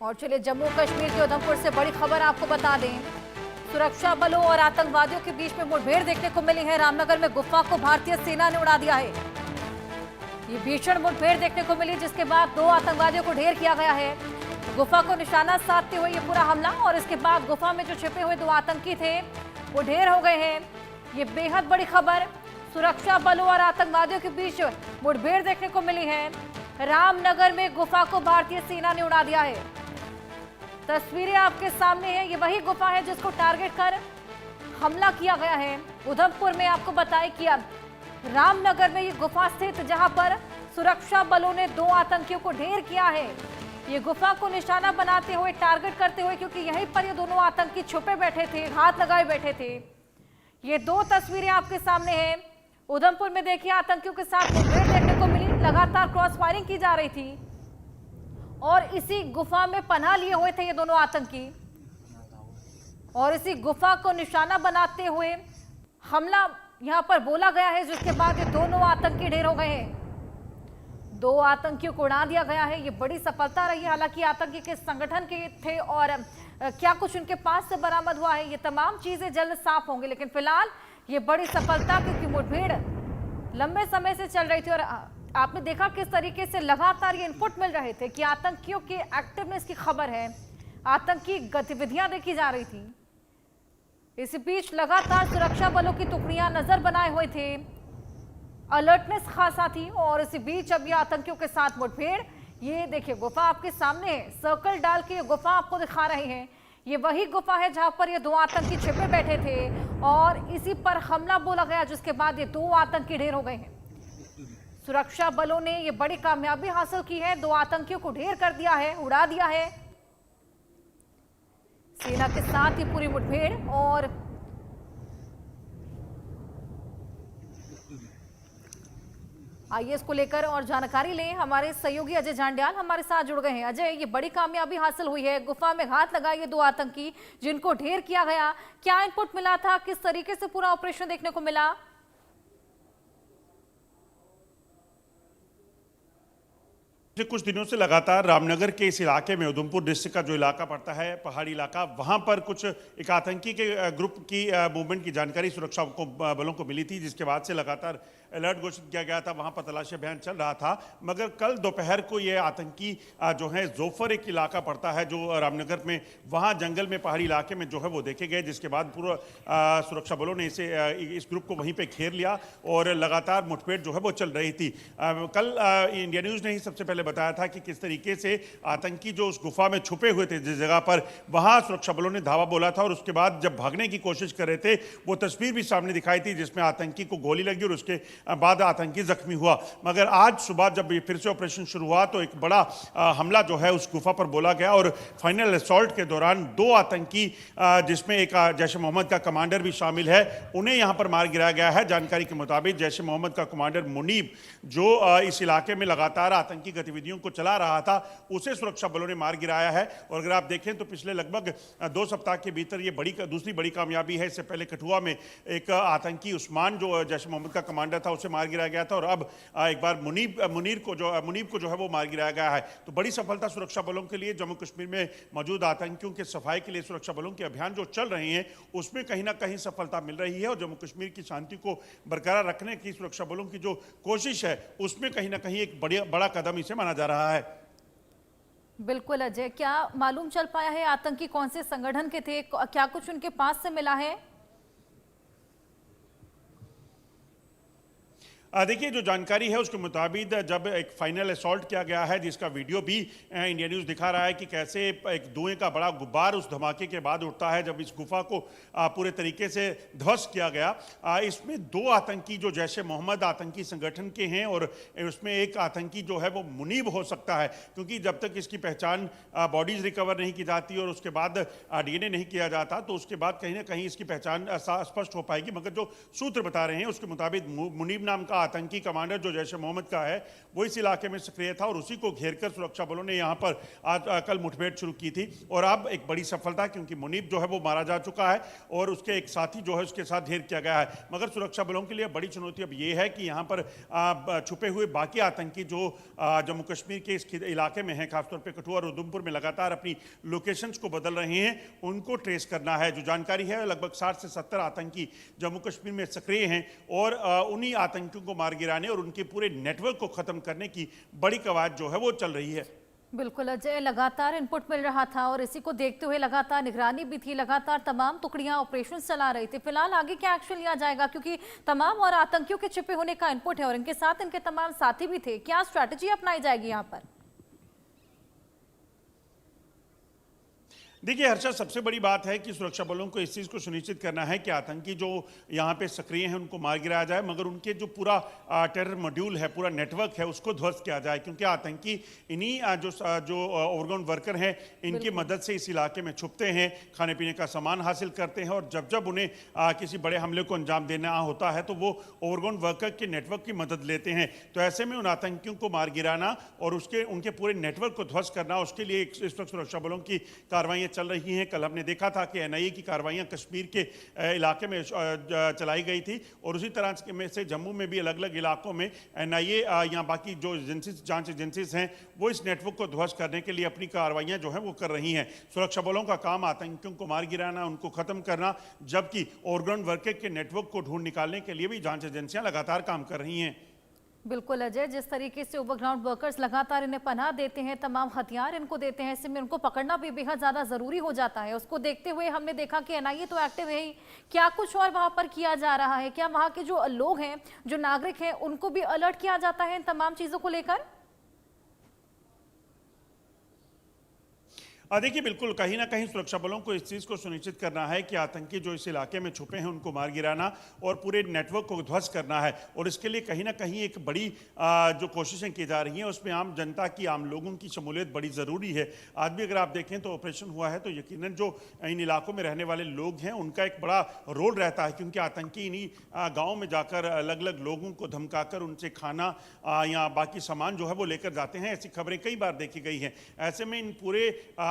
और चलिए जम्मू कश्मीर के उधमपुर से बड़ी खबर आपको बता दें। सुरक्षा बलों और आतंकवादियों के बीच में मुठभेड़ देखने को मिली है। रामनगर में गुफा को भारतीय सेना ने उड़ा दिया है। ये भीषण मुठभेड़ देखने को मिली, जिसके बाद 2 आतंकवादियों को ढेर किया गया है। गुफा को निशाना साधते हुए ये पूरा हमला, और इसके बाद गुफा में जो छिपे हुए 2 आतंकी थे वो ढेर हो गए हैं। ये बेहद बड़ी खबर, सुरक्षा बलों और आतंकवादियों के बीच मुठभेड़ देखने को मिली है। रामनगर में गुफा को भारतीय सेना ने उड़ा दिया है। तस्वीरें आपके सामने हैं। ये वही गुफा है जिसको टारगेट कर हमला किया गया है। उधमपुर में आपको बताएं कि अब रामनगर में ये गुफा स्थित, जहां पर सुरक्षा बलों ने 2 आतंकियों को ढेर किया है। ये गुफा को निशाना बनाते हुए, टारगेट करते हुए, क्योंकि यहीं पर ये दोनों आतंकी छुपे बैठे थे, हाथ लगाए बैठे थे। ये 2 तस्वीरें आपके सामने हैं। उधमपुर में देखिए, आतंकियों के साथ मुठभेड़ देखने को मिली। लगातार क्रॉस फायरिंग की जा रही थी और इसी गुफा में पनाह लिए हुए थे ये दोनों आतंकी, और इसी गुफा को निशाना बनाते हुए हमला यहां पर बोला गया है, जिसके बाद ये दोनों आतंकी ढेर हो गए हैं। 2 आतंकियों को उड़ा दिया गया है। ये बड़ी सफलता रही। हालांकि आतंकी किस संगठन के थे और क्या कुछ उनके पास से बरामद हुआ है, ये तमाम चीजें जल्द साफ होंगी। लेकिन फिलहाल ये बड़ी सफलता, क्योंकि मुठभेड़ लंबे समय से चल रही थी और आपने देखा किस तरीके से लगातार ये इनपुट मिल रहे थे कि आतंकियों के एक्टिवनेस की खबर है, आतंकी गतिविधियां देखी जा रही थी। इस बीच लगातार सुरक्षा बलों की टुकड़ियां नजर बनाए हुए थे, अलर्टनेस खासा थी, और इसी बीच अब ये आतंकियों के साथ मुठभेड़। ये देखिए गुफा आपके सामने है, सर्कल डाल के गुफा आपको दिखा रहे हैं। ये वही गुफा है जहां पर ये 2 आतंकी छिपे बैठे थे और इसी पर हमला बोला गया, जिसके बाद ये 2 आतंकी ढेर हो गए हैं। सुरक्षा बलों ने ये बड़ी कामयाबी हासिल की है। 2 आतंकियों को ढेर कर दिया है, उड़ा दिया है सेना के साथ ये पूरी मुठभेड़। और आइए इसको लेकर और जानकारी लें। हमारे सहयोगी अजय जांड्याल हमारे साथ जुड़ गए हैं। अजय, ये बड़ी कामयाबी हासिल हुई है, गुफा में हाथ लगाए ये 2 आतंकी जिनको ढेर किया गया। क्या इनपुट मिला था, किस तरीके से पूरा ऑपरेशन देखने को मिला? कुछ दिनों से लगातार रामनगर के इस इलाके में, उधमपुर डिस्ट्रिक्ट का जो इलाका पड़ता है, पहाड़ी इलाका, वहां पर कुछ एक आतंकी के ग्रुप की मूवमेंट की जानकारी सुरक्षा बलों को मिली थी, जिसके बाद से लगातार अलर्ट घोषित किया गया था। वहां पर तलाशी अभियान चल रहा था, मगर कल दोपहर को ये आतंकी जो है जोफर एक इलाका पड़ता है जो रामनगर में, वहां जंगल में, पहाड़ी इलाके में जो है वो देखे गए, जिसके बाद पूरा सुरक्षा बलों ने इस ग्रुप को वहीं पर घेर लिया और लगातार मुठभेड़ जो है वो चल रही थी। कल इंडिया न्यूज़ ने ही सबसे पहले बताया था कि किस तरीके से आतंकी जो उस गुफा में छुपे हुए थे जिस जगह पर, वहां सुरक्षा बलों ने धावा बोला था और उसके बाद जब भागने की कोशिश कर रहे थे, वो तस्वीर भी सामने दिखाई थी जिसमें आतंकी को गोली लगी और उसके बाद आतंकी जख्मी हुआ। मगर आज सुबह जब फिर से ऑपरेशन शुरू हुआ तो एक बड़ा हमला जो है उस गुफा पर बोला गया और फाइनल असॉल्ट के दौरान 2 आतंकी, जिसमें एक जैश-ए मोहम्मद का कमांडर भी शामिल है, उन्हें यहां पर मार गिराया गया है। जानकारी के मुताबिक जैश-ए मोहम्मद का कमांडर मुनीब, जो इस इलाके में लगातार आतंकी गतिविधियों को चला रहा था, उसे सुरक्षा बलों ने मार गिराया है। और अगर आप देखें तो पिछले लगभग 2 सप्ताह के भीतर ये दूसरी बड़ी कामयाबी है। इससे पहले कठुआ में एक आतंकी उस्मान, जो जैश-ए-मोहम्मद का कमांडर था, उसे मार गिराया गया था, और अब एक बार मुनीब को जो है वो मार गिराया गया है। तो बड़ी सफलता सुरक्षा बलों के लिए। जम्मू कश्मीर में मौजूद आतंकियों के सफाई के लिए सुरक्षा बलों के अभियान जो चल रहे हैं, उसमें कहीं ना कहीं सफलता मिल रही है और जम्मू कश्मीर की शांति को बरकरार रखने की सुरक्षा बलों की जो कोशिश है, उसमें कहीं ना कहीं एक बड़ा कदम इसे माना जा रहा है। बिल्कुल अजय, क्या मालूम चल पाया है आतंकी कौन से संगठन के थे, क्या कुछ उनके पास से मिला है? देखिए, जो जानकारी है उसके मुताबिक जब एक फाइनल असॉल्ट किया गया है, जिसका वीडियो भी इंडिया न्यूज़ दिखा रहा है कि कैसे एक धुएं का बड़ा गुब्बार उस धमाके के बाद उठता है जब इस गुफा को पूरे तरीके से ध्वस्त किया गया। इसमें 2 आतंकी जो जैश-ए-मोहम्मद आतंकी संगठन के हैं और उसमें एक आतंकी जो है वो मुनीब हो सकता है, क्योंकि जब तक इसकी पहचान बॉडीज रिकवर नहीं की जाती और उसके बाद DNA नहीं किया जाता, तो उसके बाद कहीं ना कहीं इसकी पहचान स्पष्ट हो पाएगी। मगर जो सूत्र बता रहे हैं उसके मुताबिक मुनीब नाम का आतंकी कमांडर जो जैश ए मोहम्मद का है वो इस इलाके में सक्रिय था और उसी को घेरकर सुरक्षा बलों ने यहाँ पर आज कल मुठभेड़ शुरू की थी। और अब एक बड़ी सफलता, क्योंकि मुनीब जो है वो मारा जा चुका है और उसके एक साथी जो है उसके साथ ढेर किया गया है। मगर सुरक्षा बलों के लिए बड़ी चुनौती अब ये है कि यहाँ पर छुपे हुए बाकी आतंकी जो जम्मू कश्मीर के इस इलाके में हैं, खासतौर पर कठुआ और उधमपुर में लगातार अपनी लोकेशंस को बदल रहे हैं, उनको ट्रेस करना है। जो जानकारी है लगभग 60 से 70 आतंकी जम्मू कश्मीर में सक्रिय हैं और उन्हीं आतंकियों को मार गिराने और उनके पूरे नेटवर्क को खत्म करने की बड़ी कवायद जो है वो चल रही है। बिल्कुल अजय, लगातार इनपुट मिल रहा था और इसी को देखते हुए लगातार निगरानी भी थी, लगातार तमाम टुकड़ियां ऑपरेशन चला रही थी। फिलहाल आगे क्या एक्शन लिया जाएगा, क्योंकि तमाम और आतंकियों के छिपे होने का इनपुट है और इनके साथ इनके तमाम साथी भी थे, क्या स्ट्रैटेजी अपनाई जाएगी यहाँ पर? देखिए हर्षा, सबसे बड़ी बात है कि सुरक्षा बलों को इस चीज़ को सुनिश्चित करना है कि आतंकी जो यहाँ पे सक्रिय हैं उनको मार गिराया जाए, मगर उनके जो पूरा टेरर मॉड्यूल है, पूरा नेटवर्क है, उसको ध्वस्त किया जाए, क्योंकि आतंकी इन्हीं जो ओवरग्राउंड वर्कर हैं इनकी मदद से इस इलाके में छुपते हैं, खाने पीने का सामान हासिल करते हैं और जब जब उन्हें किसी बड़े हमले को अंजाम देना होता है तो वो ओवरग्राउंड वर्कर के नेटवर्क की मदद लेते हैं। तो ऐसे में उन आतंकियों को मार गिराना और उनके पूरे नेटवर्क को ध्वस्त करना, उसके लिए इस वक्त सुरक्षा बलों की कार्रवाई चल रही हैं। कल हमने देखा था कि एनआईए की कार्रवाइयां कश्मीर के इलाके में चलाई गई थी और उसी तरह में से जम्मू में भी अलग अलग इलाकों में एनआईए या बाकी जो एजेंसीज, जांच एजेंसीज हैं, वो इस नेटवर्क को ध्वस्त करने के लिए अपनी कार्रवाइयां जो हैं वो कर रही हैं। सुरक्षा बलों का काम आतंकियों को मार गिराना, उनको खत्म करना, जबकि ओवरग्राउंड वर्कर के नेटवर्क को ढूंढ निकालने के लिए भी जांच एजेंसियां लगातार काम कर रही हैं। बिल्कुल अजय, जिस तरीके से ओवरग्राउंड वर्कर्स लगातार इन्हें पनाह देते हैं, तमाम हथियार इनको देते हैं, ऐसे में उनको पकड़ना भी बेहद ज़्यादा ज़रूरी हो जाता है। उसको देखते हुए हमने देखा कि एनआईए तो एक्टिव है ही, क्या कुछ और वहाँ पर किया जा रहा है? क्या वहाँ के जो लोग हैं, जो नागरिक हैं, उनको भी अलर्ट किया जाता है इन तमाम चीज़ों को लेकर? देखिए बिल्कुल, कहीं ना कहीं सुरक्षा बलों को इस चीज़ को सुनिश्चित करना है कि आतंकी जो इस इलाके में छुपे हैं उनको मार गिराना और पूरे नेटवर्क को ध्वस्त करना है। और इसके लिए कहीं ना कहीं एक बड़ी जो कोशिशें की जा रही हैं उसमें आम जनता की, आम लोगों की शमूलियत बड़ी ज़रूरी है। आज भी अगर आप देखें तो ऑपरेशन हुआ है तो यकीनन जो इन इलाकों में रहने वाले लोग हैं उनका एक बड़ा रोल रहता है, क्योंकि आतंकी इन्हीं गाँव में जाकर अलग अलग लोगों को धमकाकर उनसे खाना या बाकी सामान जो है वो लेकर जाते हैं। ऐसी खबरें कई बार देखी गई हैं। ऐसे में इन पूरे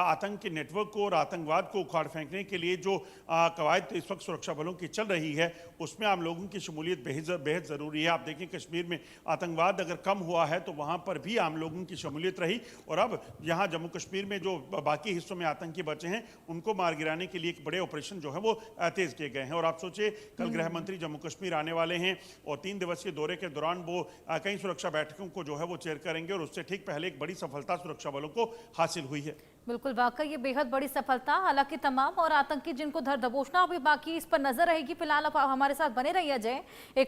आतंक के नेटवर्क को और आतंकवाद को उखाड़ फेंकने के लिए जो कवायद इस वक्त सुरक्षा बलों की चल रही है उसमें आम लोगों की शमूलियत बेहद ज़रूरी है। आप देखें कश्मीर में आतंकवाद अगर कम हुआ है तो वहाँ पर भी आम लोगों की शमूलियत रही और अब यहाँ जम्मू कश्मीर में जो बाकी हिस्सों में आतंकी बचे हैं उनको मार गिराने के लिए एक बड़े ऑपरेशन जो है वो तेज किए गए हैं। और आप सोचिए कल गृह मंत्री जम्मू कश्मीर आने वाले हैं और 3 दिवसीय दौरे के दौरान वो कई सुरक्षा बैठकों को जो है वो चेयर करेंगे और उससे ठीक पहले एक बड़ी सफलता सुरक्षा बलों को हासिल हुई है। बिल्कुल, वाकई ये बेहद बड़ी सफलता। हालांकि तमाम और आतंकी जिनको धर दबोचना अभी बाकी, इस पर नजर रहेगी। फिलहाल आप हमारे साथ बने रहिए अजय।